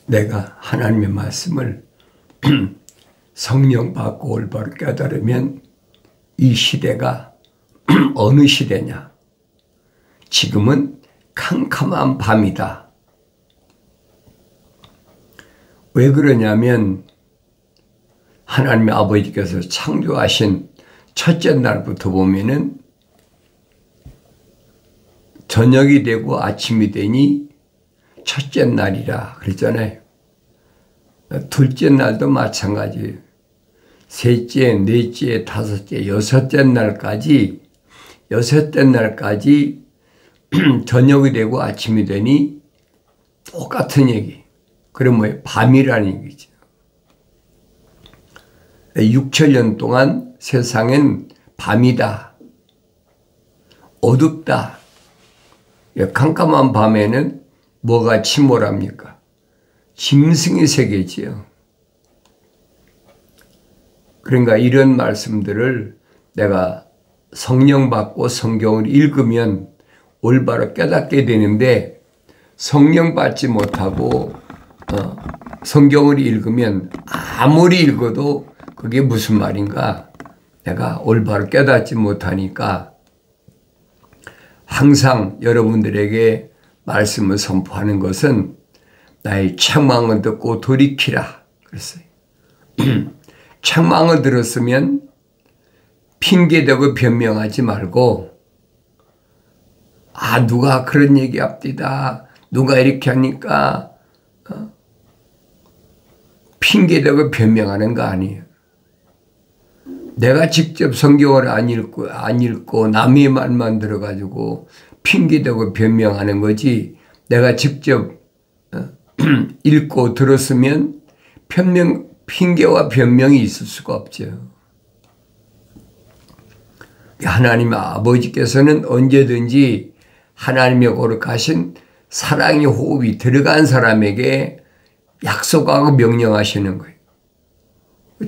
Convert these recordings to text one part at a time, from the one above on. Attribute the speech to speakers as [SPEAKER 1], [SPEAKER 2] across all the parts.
[SPEAKER 1] 내가 하나님의 말씀을 성령 받고 올바로 깨달으면 이 시대가 어느 시대냐? 지금은 캄캄한 밤이다. 왜 그러냐면 하나님의 아버지께서 창조하신 첫째 날부터 보면은 저녁이 되고 아침이 되니 첫째 날이라 그랬잖아요. 둘째 날도 마찬가지예요. 셋째, 넷째, 다섯째, 여섯째 날까지 저녁이 되고 아침이 되니 똑같은 얘기. 그럼 뭐예요? 밤이라는 얘기죠. 6천년 동안 세상엔 밤이다. 어둡다. 캄캄한 밤에는 뭐가 침몰합니까? 짐승의 세계지요. 그러니까 이런 말씀들을 내가 성령 받고 성경을 읽으면 올바로 깨닫게 되는데 성령 받지 못하고 성경을 읽으면 아무리 읽어도 그게 무슨 말인가 내가 올바로 깨닫지 못하니까 항상 여러분들에게 말씀을 선포하는 것은 나의 책망을 듣고 돌이키라 그랬어요. 책망을 들었으면 핑계대고 변명하지 말고 누가 그런 얘기 합디다. 누가 이렇게 하니까 핑계대고 변명하는 거 아니에요. 내가 직접 성경을 안 읽고 남의 말만 들어가지고 핑계대고 변명하는 거지 내가 직접 읽고 들었으면 핑계와 변명이 있을 수가 없죠. 하나님 아버지께서는 언제든지 하나님의 거룩하신 사랑의 호흡이 들어간 사람에게 약속하고 명령하시는 거예요.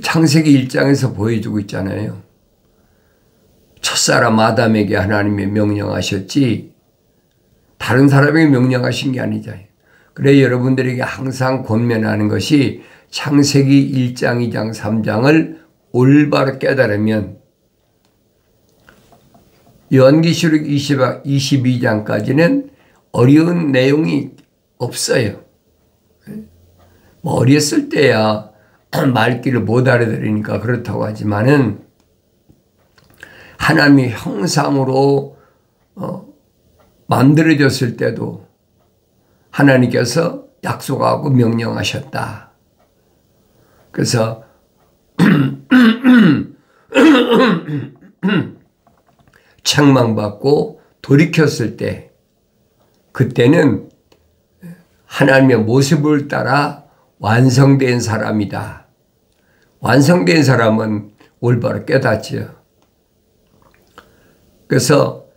[SPEAKER 1] 창세기 1장에서 보여주고 있잖아요. 첫사람 아담에게 하나님이 명령하셨지 다른 사람에게 명령하신 게 아니잖아요. 그래 여러분들에게 항상 권면하는 것이 창세기 1장, 2장, 3장을 올바로 깨달으면 요한계시록 22장까지는 어려운 내용이 없어요. 어렸을 때야 말귀를 못 알아들으니까 그렇다고 하지만은 하나님의 형상으로 만들어졌을 때도 하나님께서 약속하고 명령하셨다. 그래서 책망받고 돌이켰을 때 그때는 하나님의 모습을 따라 완성된 사람이다. 완성된 사람은 올바로 깨닫지요. 그래서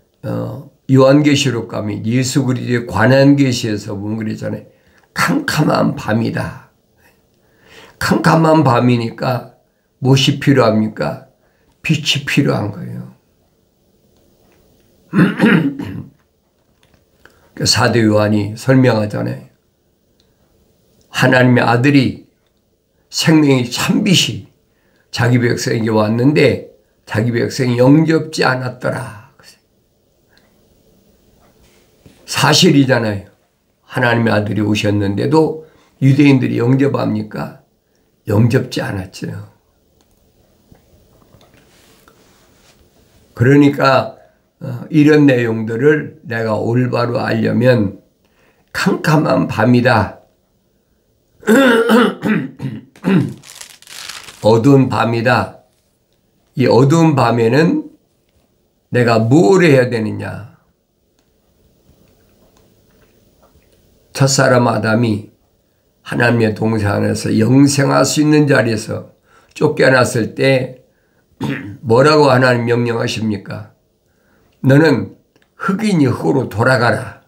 [SPEAKER 1] 요한계시록 가면 예수 그리스도의 관한계시에서 보면 그러잖아요. 캄캄한 밤이다. 캄캄한 밤이니까 무엇이 필요합니까? 빛이 필요한 거예요. 사도 요한이 설명하잖아요. 하나님의 아들이 생명의 참빛이 자기 백성에게 왔는데 자기 백성이 영접지 않았더라. 사실이잖아요. 하나님의 아들이 오셨는데도 유대인들이 영접합니까? 영접지 않았죠. 그러니까 이런 내용들을 내가 올바로 알려면 캄캄한 밤이다. 어두운 밤이다. 이 어두운 밤에는 내가 뭘 해야 되느냐. 첫사람 아담이 하나님의 동산 안에서 영생할 수 있는 자리에서 쫓겨났을 때 뭐라고 하나님 명령하십니까? 너는 흙이니 흙으로 돌아가라.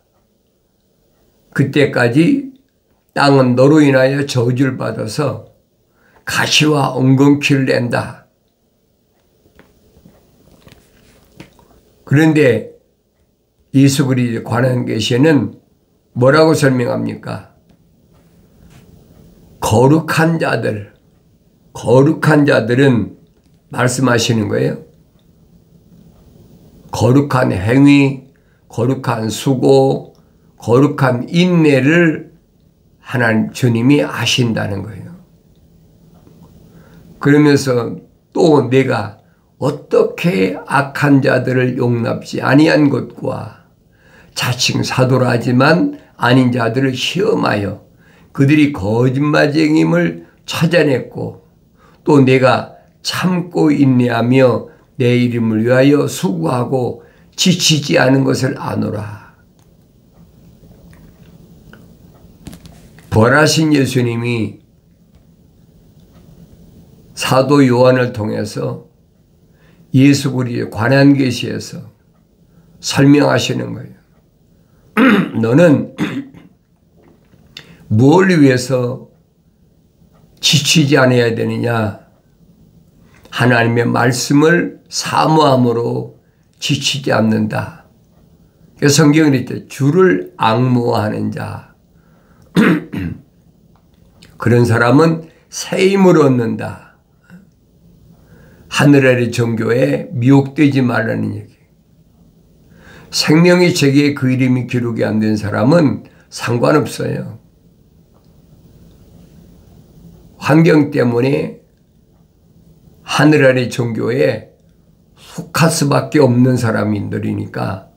[SPEAKER 1] 그때까지 땅은 너로 인하여 저주를 받아서 가시와 엉겅퀴를 낸다. 그런데 예수 그리스도의 관한 계시에는 뭐라고 설명합니까? 거룩한 자들은 말씀하시는 거예요. 거룩한 행위, 거룩한 수고, 거룩한 인내를 하나님 주님이 아신다는 거예요. 그러면서 또 내가 어떻게 악한 자들을 용납지 아니한 것과 자칭 사도라 하지만 아닌 자들을 시험하여 그들이 거짓말쟁임을 찾아냈고 또 내가 참고 인내하며 내 이름을 위하여 수고하고 지치지 않은 것을 아노라. 부활하신 예수님이 사도 요한을 통해서 예수 그리스도의 관한계시에서 설명하시는 거예요. 너는 뭘 위해서 지치지 않아야 되느냐? 하나님의 말씀을 사모함으로 지치지 않는다. 성경은 이때 주를 앙모하는 자. 그런 사람은 새 힘을 얻는다. 하늘 아래 정교에 미혹되지 말라는 얘기. 생명의 책에 그 이름이 기록이 안 된 사람은 상관없어요. 환경 때문에 하늘 아래 종교에 속할 수밖에 없는 사람들이니까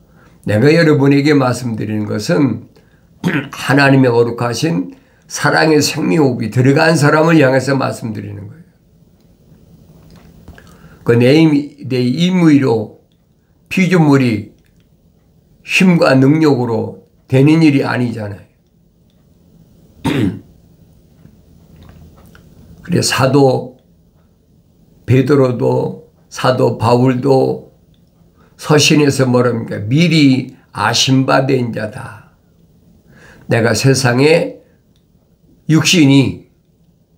[SPEAKER 1] 내가 여러분에게 말씀드리는 것은 하나님의 거룩하신 사랑의 생명호흡이 들어간 사람을 향해서 말씀드리는 거예요. 그 내 임의로 피조물이 힘과 능력으로 되는 일이 아니잖아요. 그래 사도 베드로도 사도 바울도 서신에서 뭐랍니까? 미리 아심받은 자다. 내가 세상에 육신이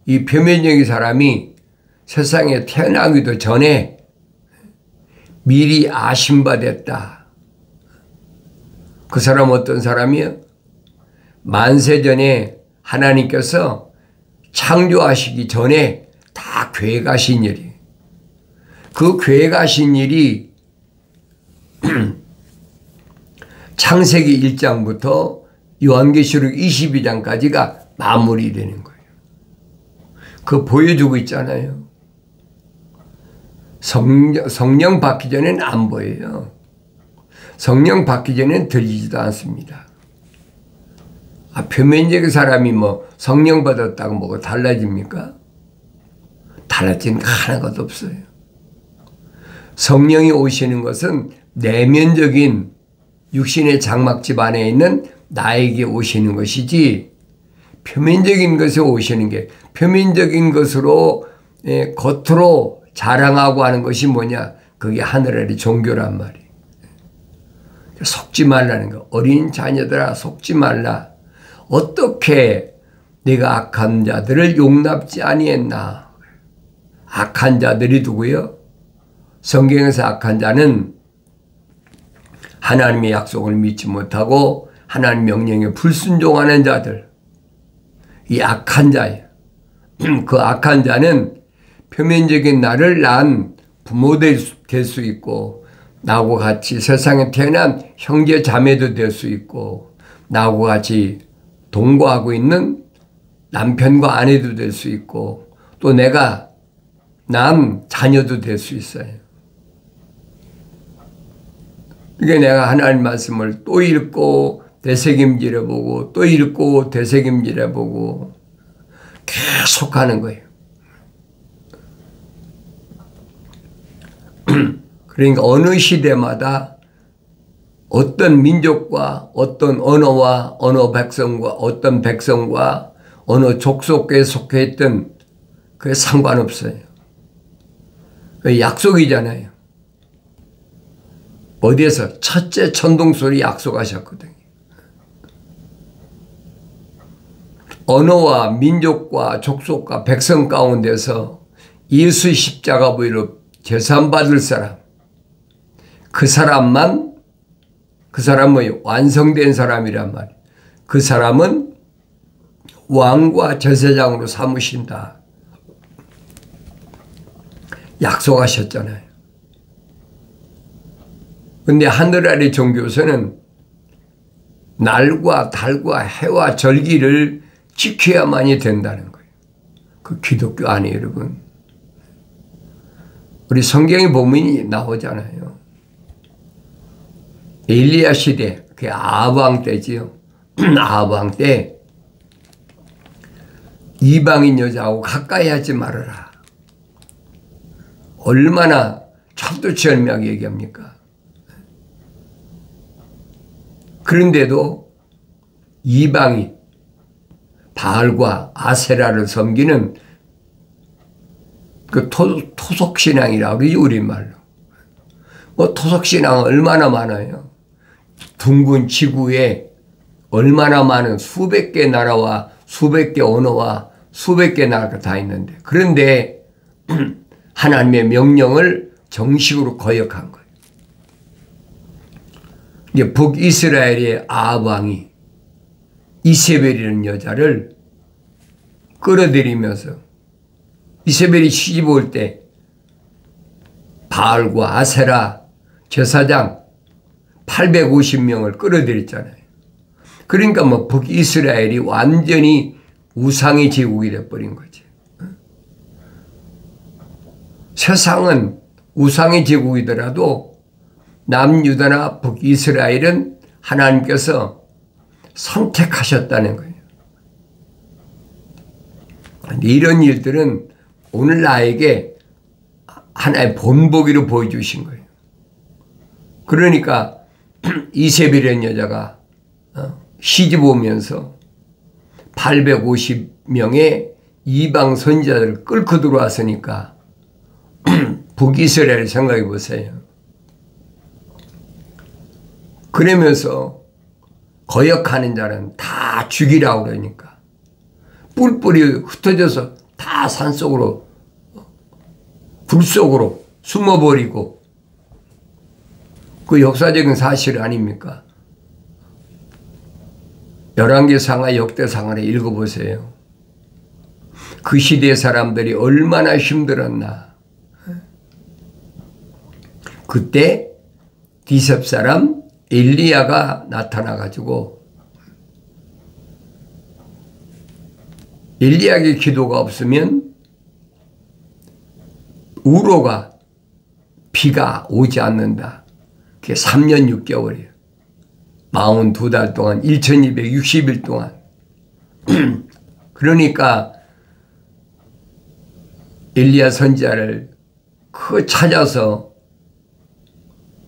[SPEAKER 1] 이 표면적인 사람이 세상에 태어나기도 전에 미리 아심받았다. 그 사람 어떤 사람이요? 만세전에 하나님께서 창조하시기 전에 다 계획하신 일이에요. 그 계획하신 일이 창세기 1장부터 요한계시록 22장까지가 마무리되는 거예요. 그거 보여주고 있잖아요. 성령 받기 전에는 안 보여요. 성령 받기 전에는 들리지도 않습니다. 표면적인 사람이 뭐 성령 받았다고 뭐가 달라집니까? 달라지는 거 하나도 없어요. 성령이 오시는 것은 내면적인 육신의 장막집 안에 있는 나에게 오시는 것이지 표면적인 것에 오시는 게 표면적인 것으로 겉으로 자랑하고 하는 것이 뭐냐? 그게 하늘 아래 종교란 말이에요. 속지 말라는 거. 어린 자녀들아 속지 말라. 어떻게 내가 악한 자들을 용납지 아니했나? 악한 자들이 누구요? 성경에서 악한 자는 하나님의 약속을 믿지 못하고 하나님 명령에 불순종하는 자들. 이 악한 자예요. 그 악한 자는 표면적인 나를 낳은 부모 될 수 있고 나하고 같이 세상에 태어난 형제 자매도 될 수 있고 나하고 같이 동거하고 있는 남편과 아내도 될 수 있고 또 내가 남 자녀도 될 수 있어요. 그러니까 내가 하나님 말씀을 또 읽고 되새김질해 보고 또 읽고 되새김질해 보고 계속 하는 거예요. 그러니까 어느 시대마다 어떤 민족과 어떤 언어와 어느 백성과 어떤 백성과 어느 족속에 속해 있던 그게 상관없어요. 약속이잖아요. 어디에서 첫째 천둥소리 약속하셨거든요. 언어와 민족과 족속과 백성 가운데서 예수 십자가 부위로 제산받을 사람, 그 사람은 완성된 사람이란 말이에요. 그 사람은 왕과 제사장으로 삼으신다. 약속하셨잖아요. 근데 하늘 아래 종교에서는 날과 달과 해와 절기를 지켜야만이 된다는 거예요. 그 기독교 아니에요, 여러분. 우리 성경에 보면 나오잖아요. 엘리야 시대, 그게 아합 왕 때지요. 아합 왕 때 이방인 여자하고 가까이 하지 말아라. 얼마나 철두철미하게 얘기합니까? 그런데도 이방인 바알과 아세라를 섬기는 그 토속신앙이라고 그러죠, 우리말로. 뭐 토속신앙은 얼마나 많아요. 둥근 지구에 얼마나 많은 수백 개 나라와 수백 개 언어와 수백 개 나라가 다 있는데, 그런데 하나님의 명령을 정식으로 거역한 거예요. 이제 북이스라엘의 아합 왕이 이세벨이라는 여자를 끌어들이면서 이세벨이 시집 올 때 바알과 아세라 제사장 850명을 끌어들였잖아요. 그러니까 뭐 북이스라엘이 완전히 우상의 제국이 돼버린 거지. 세상은 우상의 제국이더라도 남유다나 북이스라엘은 하나님께서 선택하셨다는 거예요. 이런 일들은 오늘 나에게 하나의 본보기로 보여주신 거예요. 그러니까 이세벨이라는 여자가 시집 오면서 850명의 이방 선지자들을 끌고 들어왔으니까 북이스라엘 생각해 보세요. 그러면서 거역하는 자는 다 죽이라고 그러니까 뿔뿔이 흩어져서 다 산속으로 불 속으로 숨어버리고, 그 역사적인 사실 아닙니까? 열왕기상하 역대상하를 읽어보세요. 그 시대 사람들이 얼마나 힘들었나. 그때 디셉 사람 엘리야가 나타나가지고 엘리야의 기도가 없으면 우로가 비가 오지 않는다. 그게 3년 6개월이에요. 42달 동안 1260일 동안. 그러니까 엘리야 선지자를 찾아서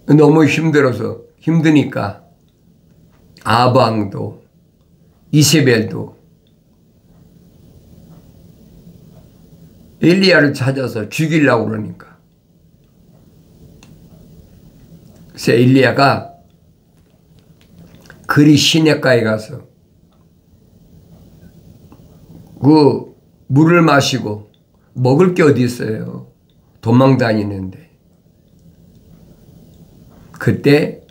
[SPEAKER 1] 너무 힘드니까 아합 왕도 이세벨도 엘리야를 찾아서 죽이려고 그러니까. 그래서 엘리야가 그리 시냇가에 가서 그 물을 마시고 먹을 게 어디 있어요. 도망 다니는데. 그때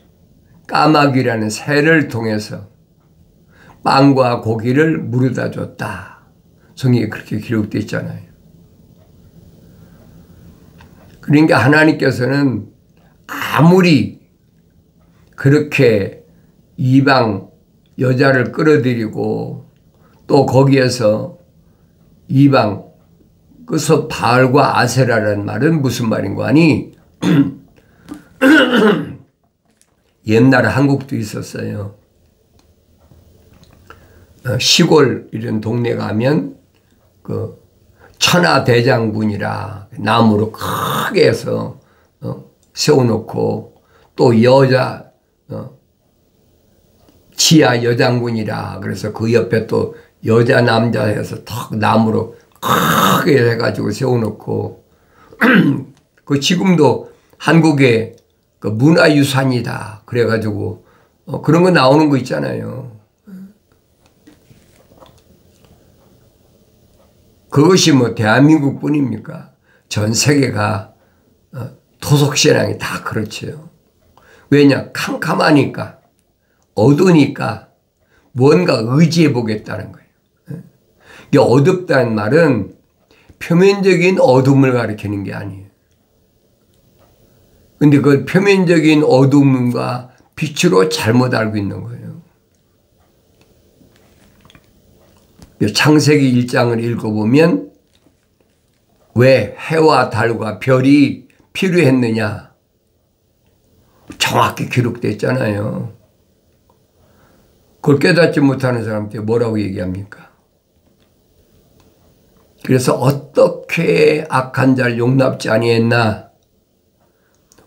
[SPEAKER 1] 까마귀라는 새를 통해서 빵과 고기를 물어다 줬다. 성경에 그렇게 기록되어 있잖아요. 그러니까 하나님께서는 아무리 그렇게 이방 여자를 끌어들이고 또 거기에서 이방 그래서 바알과 아세라라는 말은 무슨 말인가 하니 옛날에 한국도 있었어요. 시골 이런 동네 가면 그 천하대장군이라 나무로 크게 해서 세워놓고 또 여자 지하 여장군이라 그래서 그 옆에 또 여자 남자 해서 턱 나무로 크게 해가지고 세워놓고 그 지금도 한국의 그 문화유산이다 그래가지고 그런 거 나오는 거 있잖아요. 그것이 뭐 대한민국 뿐입니까? 전 세계가 토속신앙이 다 그렇죠. 왜냐? 캄캄하니까 어두우니까 뭔가 의지해 보겠다는 거예요. 이 어둡다는 말은 표면적인 어둠을 가리키는 게 아니에요. 근데 그 표면적인 어둠과 빛으로 잘못 알고 있는 거예요. 창세기 1장을 읽어보면 왜 해와 달과 별이 필요했느냐 정확히 기록되어 있잖아요. 그걸 깨닫지 못하는 사람한테 뭐라고 얘기합니까? 그래서 어떻게 악한 자를 용납지 아니했나?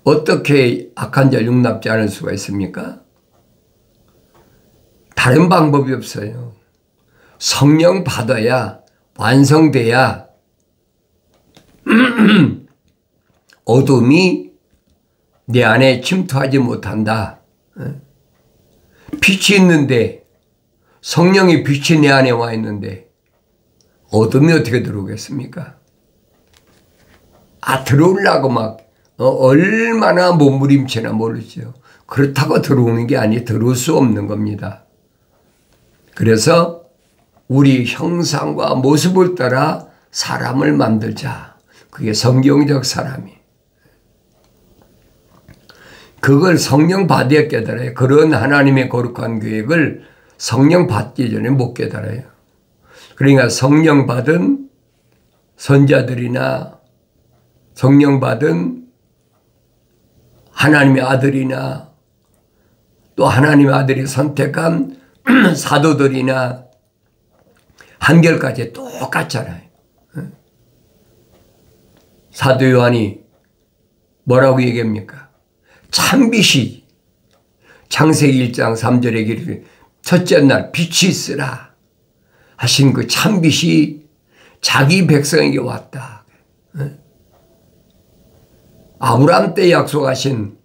[SPEAKER 1] 어떻게 악한 자를 용납지 않을 수가 있습니까? 다른 방법이 없어요. 성령 받아야, 완성돼야 어둠이 내 안에 침투하지 못한다. 빛이 있는데, 성령의 빛이 내 안에 와 있는데 어둠이 어떻게 들어오겠습니까? 들어오려고 막 얼마나 몸부림치나 모르죠. 그렇다고 들어오는 게 아니에요. 들어올 수 없는 겁니다. 그래서 우리 형상과 모습을 따라 사람을 만들자. 그게 성경적 사람이. 그걸 성령 받아야 깨달아요. 그런 하나님의 거룩한 계획을 성령 받기 전에 못 깨달아요. 그러니까 성령 받은 선자들이나 성령 받은 하나님의 아들이나 또 하나님의 아들이 선택한 사도들이나 한결까지 똑같잖아요. 사도 요한이 뭐라고 얘기합니까? 참빛이 창세기 1장 3절에 기록해 첫째 날 빛이 있으라 하신 그 참빛이 자기 백성에게 왔다. 아브라함 때 약속하신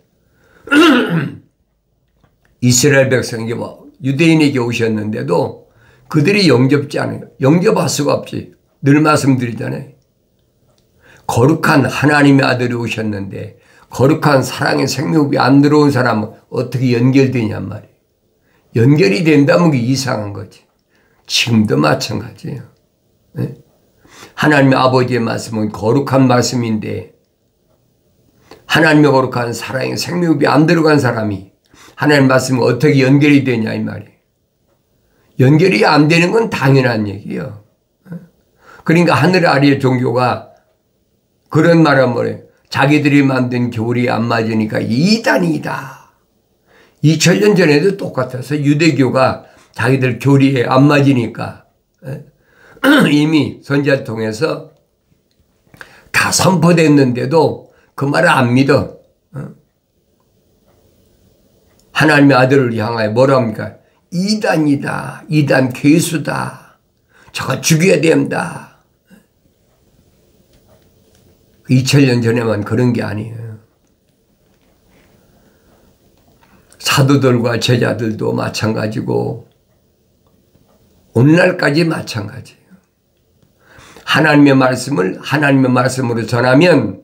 [SPEAKER 1] 이스라엘 백성에게 유대인에게 오셨는데도 그들이 영접지 않아요. 영접할 수가 없지. 늘 말씀드리잖아요. 거룩한 하나님의 아들이 오셨는데 거룩한 사랑의 생명이 안 들어온 사람은 어떻게 연결되냔 말이에요. 연결이 된다면 그게 이상한 거지. 지금도 마찬가지예요. 네? 하나님의 아버지의 말씀은 거룩한 말씀인데 하나님의 거룩한 사랑의 생명이 안 들어간 사람이 하나님 말씀은 어떻게 연결이 되냐 이 말이에요. 연결이 안 되는 건 당연한 얘기예요. 그러니까 하늘 아래의 종교가 그런 말을 뭐래요. 자기들이 만든 교리 안 맞으니까 이단이다. 2000년 전에도 똑같아서 유대교가 자기들 교리에 안 맞으니까 이미 선지자를 통해서 다 선포됐는데도 그 말을 안 믿어. 하나님의 아들을 향하여 뭐라 합니까? 이단이다. 이단 괴수다. 저거 죽여야 된다. 2000년 전에만 그런 게 아니에요. 사도들과 제자들도 마찬가지고 오늘날까지 마찬가지예요. 하나님의 말씀을 하나님의 말씀으로 전하면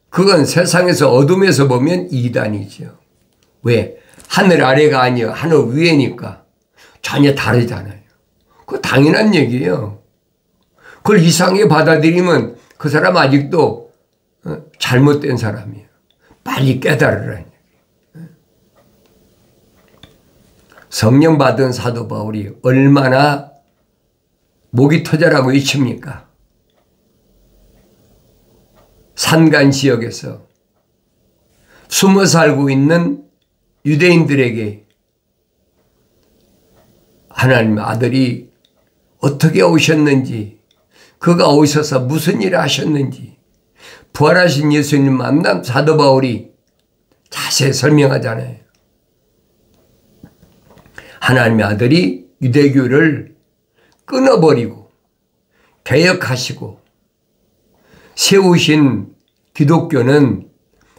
[SPEAKER 1] 그건 세상에서 어둠에서 보면 이단이죠. 왜? 하늘 아래가 아니요 하늘 위에니까 전혀 다르잖아요. 그거 당연한 얘기예요. 그걸 이상하게 받아들이면 그 사람 아직도 잘못된 사람이에요. 빨리 깨달으라는 얘기예요. 성령 받은 사도 바울이 얼마나 목이 터져라고 외칩니까? 산간 지역에서 숨어 살고 있는 유대인들에게 하나님의 아들이 어떻게 오셨는지 그가 오셔서 무슨 일을 하셨는지 부활하신 예수님 만난 사도 바울이 자세히 설명하잖아요. 하나님의 아들이 유대교를 끊어버리고 개혁하시고 세우신 기독교는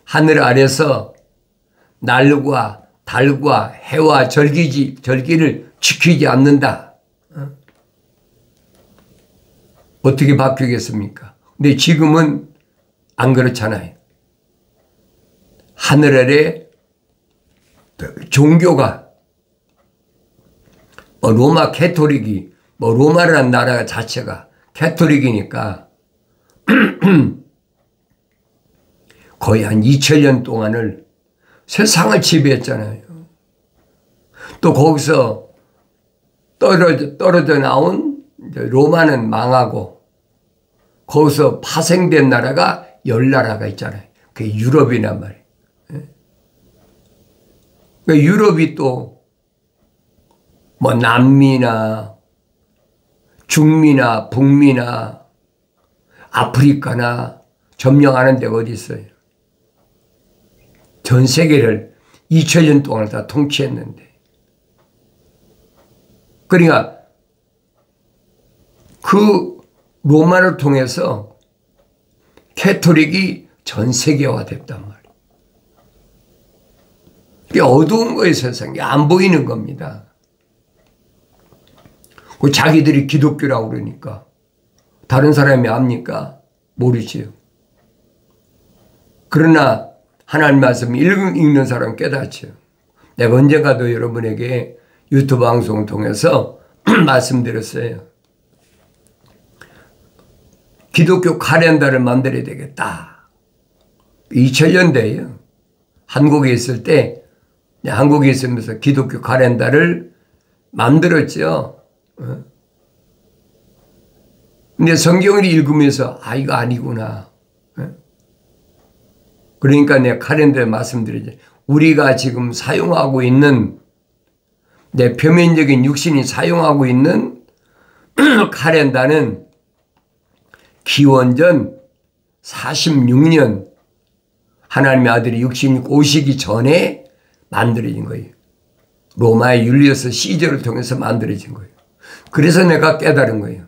[SPEAKER 1] 하늘 아래서 날과 달과 해와 절기를 지키지 않는다. 어떻게 바뀌겠습니까? 근데 지금은 안 그렇잖아요. 하늘 아래 종교가 로마 캐토릭이 뭐 로마라는 나라 자체가 캐톨릭이니까 거의 한 2000년 동안을 세상을 지배했잖아요. 또 거기서 떨어져 나온 로마는 망하고 거기서 파생된 나라가 10나라가 있잖아요. 그게 유럽이란 말이에요. 그러니까 유럽이 또 뭐 남미나 중미나 북미나 아프리카나 점령하는 데가 어디 있어요. 전 세계를 2000년 동안 다 통치했는데. 그러니까 그 로마를 통해서 캐톨릭이 전 세계화 됐단 말이에요. 이게 어두운 거예요, 세상에. 안 보이는 겁니다. 자기들이 기독교라고 그러니까 다른 사람이 압니까? 모르지요. 그러나 하나님 말씀 읽는 사람 깨닫죠. 내가 언젠가도 여러분에게 유튜브 방송을 통해서 말씀드렸어요. 기독교 카렌더를 만들어야 되겠다. 2000년대에요. 한국에 있을 때 한국에 있으면서 기독교 카렌더를 만들었죠. 근데 성경을 읽으면서 이거 아니구나. 그러니까 내가 카렌더에 말씀드리지. 우리가 지금 사용하고 있는 내 표면적인 육신이 사용하고 있는 카렌더는 기원전 46년 하나님의 아들이 육신이 오시기 전에 만들어진 거예요. 로마의 율리어스 시저를 통해서 만들어진 거예요. 그래서 내가 깨달은 거예요.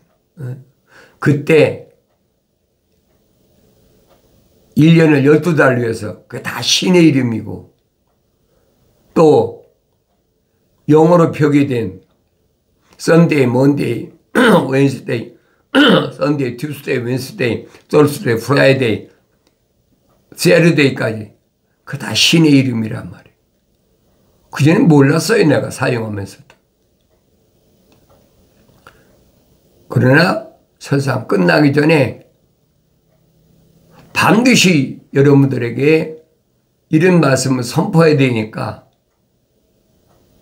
[SPEAKER 1] 그때 1년을 12달 위해서 그게 다 신의 이름이고 또 영어로 표기된 Sunday, Monday, Wednesday, Sunday, Tuesday, Wednesday, Thursday, Friday, Saturday까지 그게 다 신의 이름이란 말이에요. 그전엔 몰랐어요, 내가 사용하면서도. 그러나 세상 끝나기 전에 반드시 여러분들에게 이런 말씀을 선포해야 되니까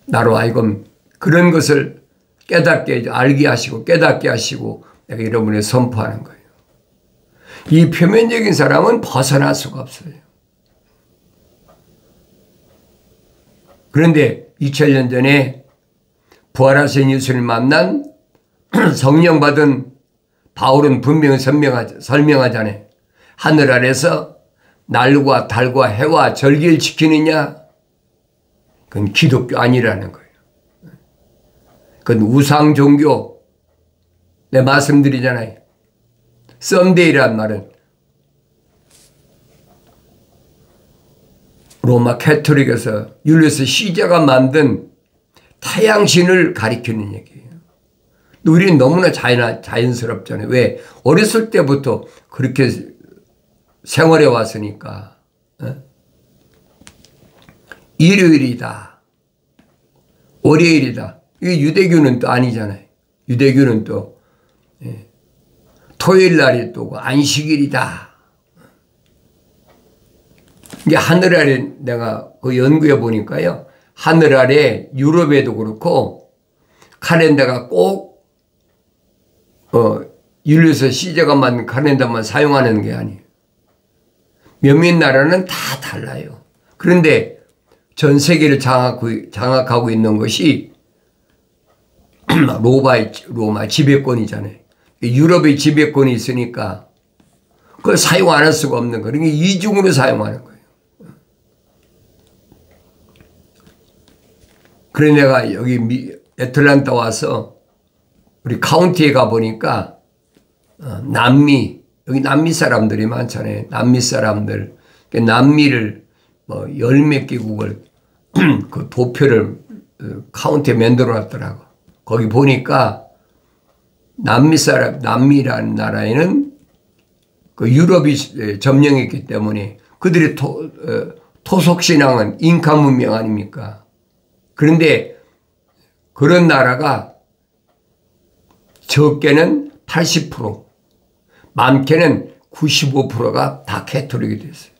[SPEAKER 1] 나로 하여금 그런 것을 깨닫게 알게 하시고 깨닫게 하시고 내가 여러분에게 선포하는 거예요. 이 표면적인 사람은 벗어날 수가 없어요. 그런데 2000년 전에 부활하신 예수를 만난 성령 받은 바울은 분명히 설명하잖아요. 하늘 아래서 날과 달과 해와 절기를 지키느냐? 그건 기독교 아니라는 거예요. 그건 우상 종교. 내가 말씀드리잖아요. 썬데이란 말은 로마 캐톨릭에서 율리어스 시저가 만든 태양신을 가리키는 얘기예요. 우리는 너무나 자연스럽잖아요. 왜? 어렸을 때부터 그렇게 생활해 왔으니까. 일요일이다. 월요일이다. 이게 유대교는 또 아니잖아요. 유대교는 또 토요일 날이 또 안식일이다. 이게 하늘 아래 내가 그 연구해 보니까요. 하늘 아래 유럽에도 그렇고 카렌더가 꼭 율리어스 시저가 만든 카렌더만 사용하는 게 아니에요. 몇몇 나라는 다 달라요. 그런데 전 세계를 장악하고 있는 것이 로마 지배권이잖아요. 유럽의 지배권이 있으니까 그걸 사용 안 할 수가 없는 거예요. 그러니까 이중으로 사용하는 거예요. 그래 내가 여기 애틀란타 와서 우리 카운티에 가보니까 남미, 여기 남미 사람들이 많잖아요. 남미 사람들. 남미를 뭐 열 몇 개국을 그 도표를 카운티에 만들어 놨더라고. 거기 보니까 남미라는 나라에는 그 유럽이 점령했기 때문에 그들의 토속신앙은 잉카 문명 아닙니까? 그런데 그런 나라가 적게는 80%, 많게는 95%가 다 캐톨릭이 됐어요.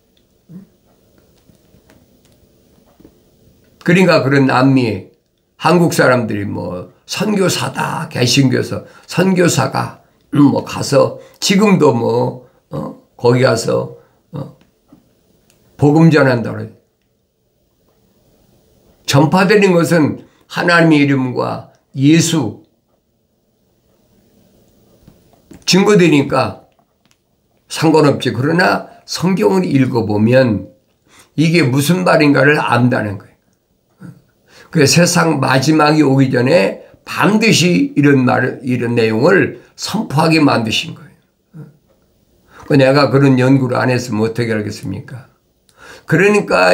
[SPEAKER 1] 그러니까 그런 남미에 한국 사람들이 뭐 선교사다, 개신교서 선교사가 뭐 가서 지금도 뭐 거기 가서 복음 전한다 그래요. 전파되는 것은 하나님의 이름과 예수 증거되니까 상관없지. 그러나 성경을 읽어보면 이게 무슨 말인가를 안다는 거예요. 그 세상 마지막이 오기 전에 반드시 이런 내용을 선포하게 만드신 거예요. 내가 그런 연구를 안 했으면 어떻게 알겠습니까? 그러니까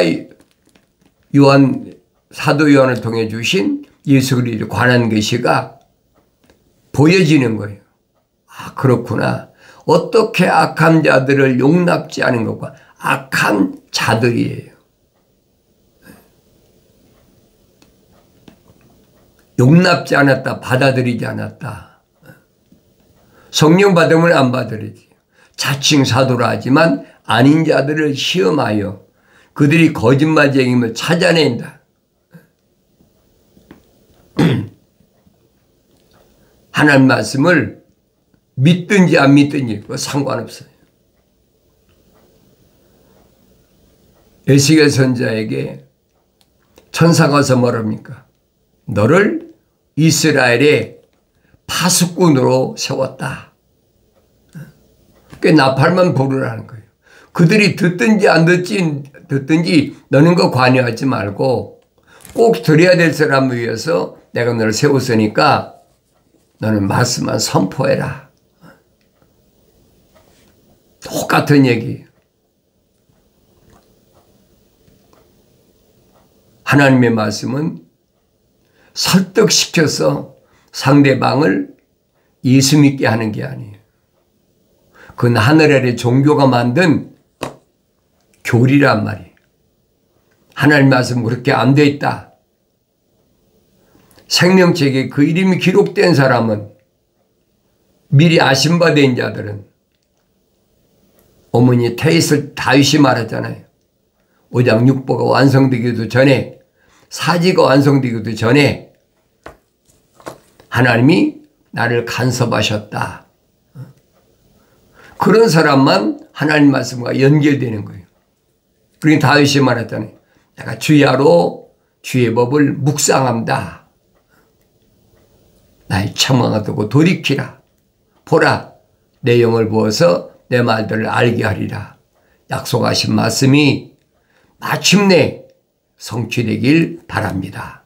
[SPEAKER 1] 사도 요한을 통해 주신 예수 그리스도에 관한 계시가 보여지는 거예요. 아, 그렇구나. 어떻게 악한 자들을 용납지 않은 것과 악한 자들이에요. 용납지 않았다, 받아들이지 않았다. 성령 받으면 안 받아들이지. 자칭 사도라 하지만 아닌 자들을 시험하여 그들이 거짓말쟁임을 찾아낸다. 하나님 말씀을 믿든지 안 믿든지 그거 상관없어요. 에스겔 선지자에게 천사가 와서 뭐랍니까? 너를 이스라엘의 파수꾼으로 세웠다. 그 나팔만 부르라는 거예요. 그들이 듣든지 안 듣든지 너는 거 관여하지 말고 꼭 들어야 될 사람을 위해서 내가 너를 세웠으니까 너는 말씀만 선포해라. 똑같은 얘기예요. 하나님의 말씀은 설득시켜서 상대방을 예수 믿게 하는 게 아니에요. 그건 하늘 아래 종교가 만든 교리란 말이에요. 하나님 말씀은 그렇게 안 돼 있다. 생명책에 그 이름이 기록된 사람은 미리 아신 바 된 자들은 어머니 태있을 다윗이 말했잖아요. 5장 6보가 완성되기도 전에 사지가 완성되기도 전에 하나님이 나를 간섭하셨다. 그런 사람만 하나님 말씀과 연결되는 거예요. 그러니까 다윗이 말했잖아요. 내가 주야로 주의 법을 묵상한다. 나의 청망을 두고 돌이키라. 보라 내 영을 부어서 내 말들을 알게 하리라. 약속하신 말씀이 마침내 성취되길 바랍니다.